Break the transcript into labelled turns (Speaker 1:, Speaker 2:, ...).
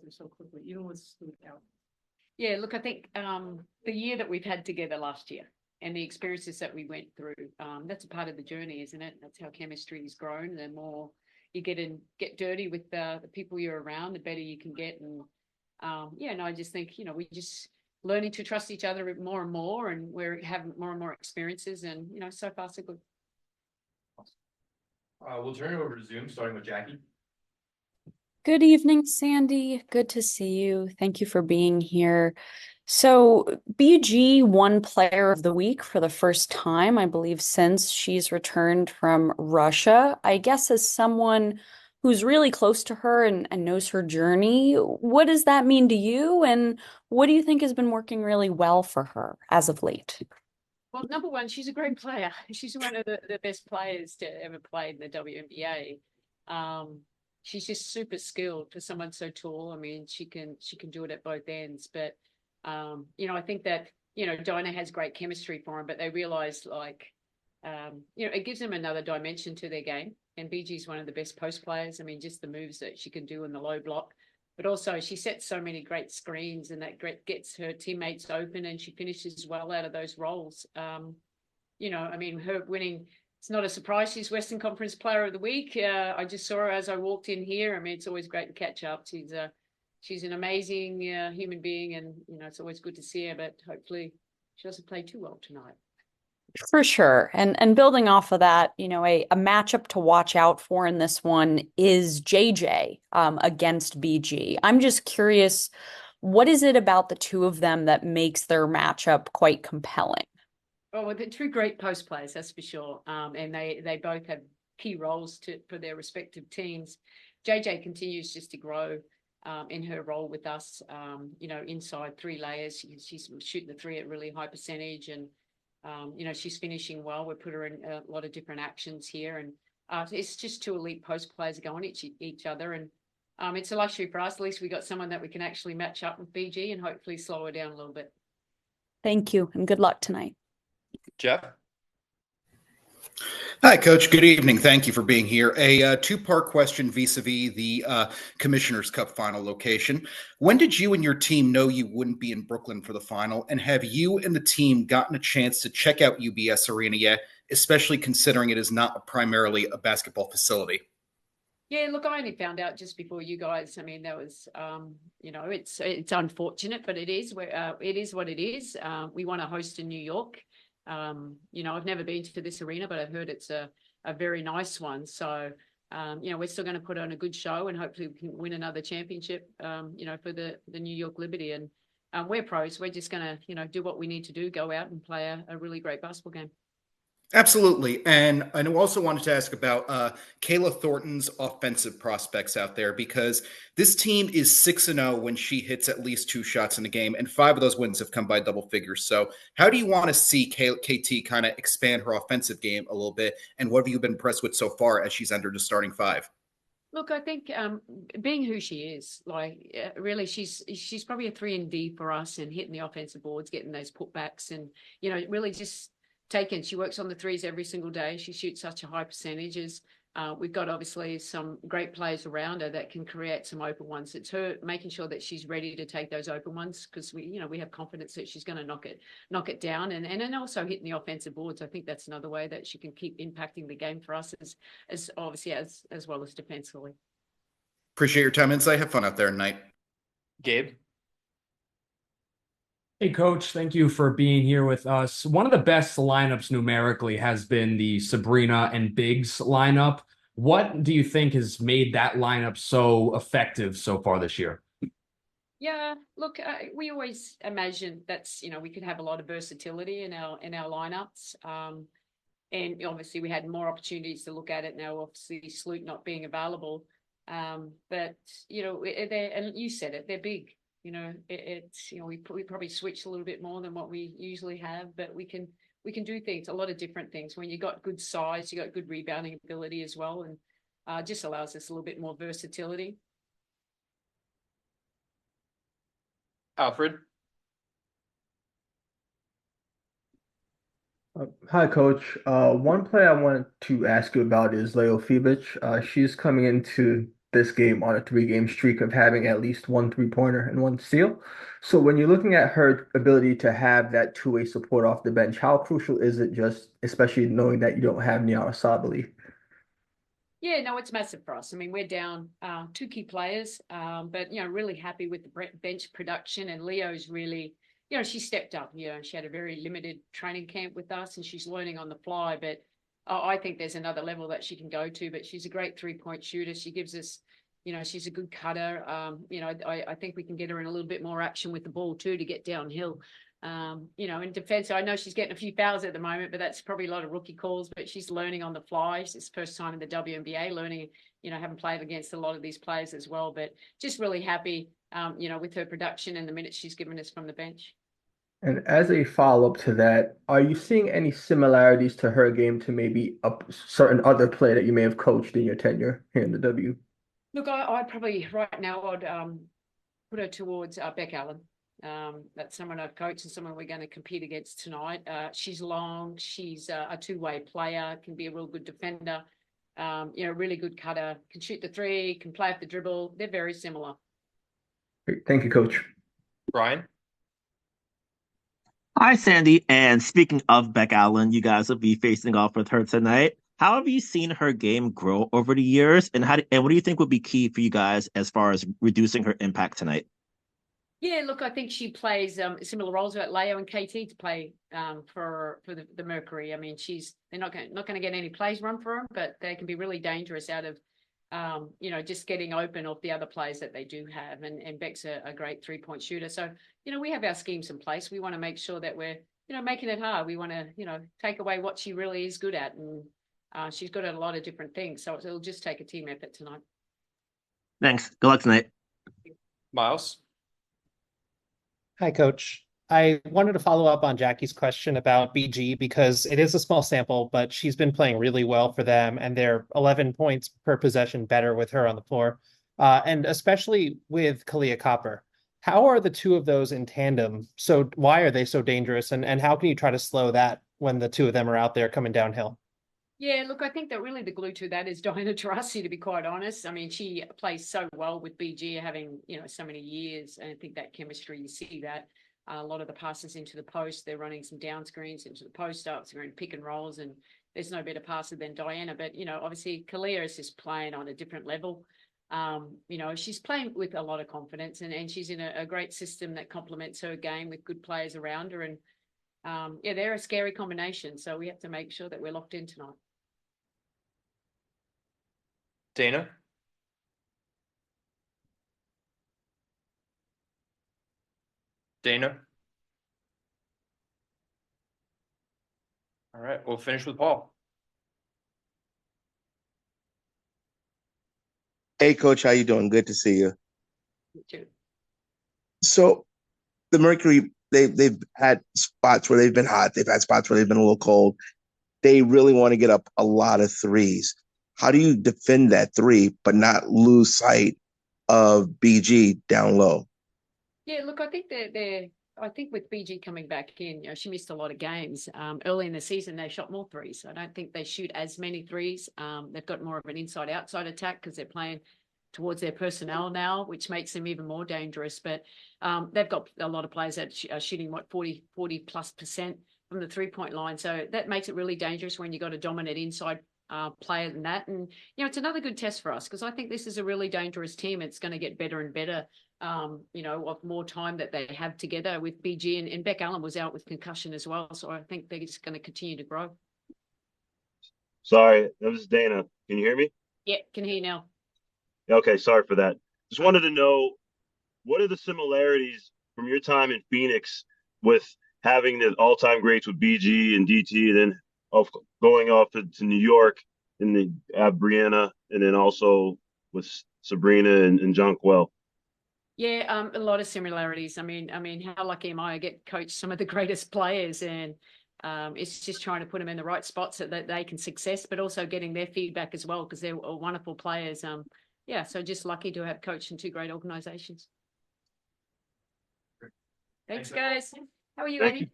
Speaker 1: together so quickly, even with Scoot out?
Speaker 2: Yeah, look, I think the year that we've had together last year and the experiences that we went through, that's a part of the journey, isn't it? That's how chemistry has grown. The more you get dirty with the people you're around, the better you can get. And I just think, we just learning to trust each other more and more, and we're having more and more experiences, and, so far so good.
Speaker 3: We'll turn it over to Zoom, starting with Jackie.
Speaker 4: Good evening, Sandy. Good to see you. Thank you for being here. So BG won Player of the Week for the first time, I believe, since she's returned from Russia. I guess as someone who's really close to her and knows her journey, what does that mean to you? And what do you think has been working really well for her as of late?
Speaker 2: Well, number one, she's a great player. She's one of the best players to ever play in the WNBA. She's just super skilled for someone so tall. I mean, she can do it at both ends. But I think that Dinah has great chemistry for him, but they realize it gives them another dimension to their game. And BG's one of the best post players. I mean, just the moves that she can do in the low block, but also she sets so many great screens, and that gets her teammates open, and she finishes well out of those roles. I mean, her winning. It's not a surprise she's Western Conference Player of the Week. I just saw her as I walked in here. I mean, it's always great to catch up. She's an amazing human being, and it's always good to see her. But hopefully, she doesn't play too well tonight.
Speaker 4: For sure. And building off of that, a matchup to watch out for in this one is JJ against BG. I'm just curious, what is it about the two of them that makes their matchup quite compelling?
Speaker 2: Oh, well, they're two great post players, that's for sure. And they both have key roles for their respective teams. JJ continues just to grow in her role with us, inside 3 layers. She's shooting the 3 at really high percentage, and, she's finishing well. We put her in a lot of different actions here, and it's just 2 elite post players going each other. And it's a luxury for us. At least we got someone that we can actually match up with BG and hopefully slow her down a little bit.
Speaker 4: Thank you, and good luck tonight.
Speaker 3: Jeff?
Speaker 5: Hi, Coach. Good evening. Thank you for being here. A two-part question vis-a-vis the Commissioner's Cup final location. When did you and your team know you wouldn't be in Brooklyn for the final? And have you and the team gotten a chance to check out UBS Arena yet, especially considering it is not primarily a basketball facility?
Speaker 2: Yeah, look, I only found out just before you guys. I mean, that was, it's unfortunate, but it is what it is. We want to host in New York. I've never been to this arena, but I've heard it's a very nice one. So, we're still going to put on a good show, and hopefully we can win another championship, for the New York Liberty. And we're pros. We're just going to, do what we need to do, go out and play a really great basketball game.
Speaker 5: Absolutely. And I also wanted to ask about Kayla Thornton's offensive prospects out there, because this team is 6-0 when she hits at least 2 shots in a game, and 5 of those wins have come by double figures. So how do you want to see KT kind of expand her offensive game a little bit, and what have you been impressed with so far as she's entered the starting 5?
Speaker 2: Look, I think being who she is, really, she's probably a 3-and-D for us, and hitting the offensive boards, getting those putbacks, and, really just she works on the 3s every single day. She shoots such a high percentages. We've got obviously some great players around her that can create some open ones. It's her making sure that she's ready to take those open ones, because we have confidence that she's going to knock it down, and then also hitting the offensive boards. I think that's another way that she can keep impacting the game for us as obviously as well as defensively.
Speaker 5: Appreciate your time, insight. Have fun out there tonight.
Speaker 3: Gabe?
Speaker 6: Hey, Coach, thank you for being here with us. One of the best lineups numerically has been the Sabrina and Biggs lineup. What do you think has made that lineup so effective so far this year?
Speaker 2: Yeah, look, we always imagined that's, we could have a lot of versatility in our lineups. And obviously we had more opportunities to look at it now, obviously Sloot not being available. But, and you said it, they're big. We probably switch a little bit more than what we usually have, but we can do things, a lot of different things. When you got good size, you got good rebounding ability as well, and just allows us a little bit more versatility.
Speaker 3: Alfred?
Speaker 7: Hi, Coach. One player I wanted to ask you about is Leo Fibic. She's coming into this game on a 3-game streak of having at least 1 3-pointer and 1 steal. So when you're looking at her ability to have that two-way support off the bench, how crucial is it, just especially knowing that you don't have Niara Sabali?
Speaker 2: Yeah, no, it's massive for us. I mean, we're down 2 key players, but really happy with the bench production. And Leo's really, she stepped up. She had a very limited training camp with us, and she's learning on the fly. But I think there's another level that she can go to. But she's a great 3-point shooter. She gives us, she's a good cutter. I think we can get her in a little bit more action with the ball too to get downhill. In defense, I know she's getting a few fouls at the moment, but that's probably a lot of rookie calls, but she's learning on the fly. It's first time in the WNBA, learning, haven't played against a lot of these players as well, but just really happy, with her production and the minutes she's given us from the bench.
Speaker 7: And as a follow-up to that, are you seeing any similarities to her game to maybe a certain other player that you may have coached in your tenure here in the W?
Speaker 2: Look, I probably right now I'd put her towards Beck Allen. That's someone I've coached and someone we're going to compete against tonight. She's long, she's a 2-way player, can be a real good defender, really good cutter, can shoot the 3, can play off the dribble. They're very similar.
Speaker 7: Great. Thank you, Coach.
Speaker 3: Brian?
Speaker 8: Hi, Sandy. And speaking of Beck Allen, you guys will be facing off with her tonight. How have you seen her game grow over the years, and what do you think would be key for you guys as far as reducing her impact tonight?
Speaker 2: Yeah, look, I think she plays similar roles at Leo and KT to play for the Mercury. I mean, they're not going to get any plays run for them, but they can be really dangerous out of just getting open off the other players that they do have. And Beck's a great 3-point shooter. So, we have our schemes in place. We want to make sure that we're, making it hard. We want to, take away what she really is good at. And she's good at a lot of different things. So it'll just take a team effort tonight.
Speaker 8: Thanks. Good luck tonight.
Speaker 3: Miles?
Speaker 9: Hi, Coach. I wanted to follow up on Jackie's question about BG because it is a small sample, but she's been playing really well for them, and they're 11 points per possession better with her on the floor, and especially with Kalia Copper. How are the two of those in tandem? So why are they so dangerous, and how can you try to slow that when the two of them are out there coming downhill?
Speaker 2: Yeah, look, I think that really the glue to that is Diana Taurasi, to be quite honest. I mean, she plays so well with BG, having, so many years. And I think that chemistry, you see that a lot of the passes into the post, they're running some down screens into the post ups, they're in pick and rolls, and there's no better passer than Diana. But, obviously Kalia is just playing on a different level. She's playing with a lot of confidence, and she's in a great system that complements her game with good players around her. And they're a scary combination. So we have to make sure that we're locked in tonight.
Speaker 3: Dana? Dana? All right, we'll finish with Paul.
Speaker 10: Hey, Coach, how you doing? Good to see you.
Speaker 2: You too.
Speaker 10: So the Mercury, they've had spots where they've been hot. They've had spots where they've been a little cold. They really want to get up a lot of threes. How do you defend that 3 but not lose sight of BG down low?
Speaker 2: Yeah, look, I think I think with BG coming back in, she missed a lot of games. Early in the season, they shot more threes. I don't think they shoot as many threes. They've got more of an inside-outside attack because they're playing towards their personnel now, which makes them even more dangerous. But they've got a lot of players that are shooting, 40+% from the 3-point line. So that makes it really dangerous when you've got a dominant inside player than that. And, it's another good test for us because I think this is a really dangerous team. It's going to get better and better, of more time that they have together with BG. And Beck Allen was out with concussion as well. So I think they're just going to continue to grow.
Speaker 11: Sorry, that was Dana. Can you hear me?
Speaker 2: Yeah, can hear you now.
Speaker 11: Okay, sorry for that. Just wanted to know, what are the similarities from your time in Phoenix with having the all-time greats with BG and DT, and then going off to New York in the Brianna, and then also with Sabrina and Jonquel?
Speaker 2: Yeah, a lot of similarities. I mean, how lucky am I? I get coached some of the greatest players, and it's just trying to put them in the right spots so that they can success, but also getting their feedback as well because they're wonderful players. So just lucky to have coached in 2 great organizations. Thanks, guys. How are you,
Speaker 11: Thank
Speaker 2: Annie?
Speaker 11: you.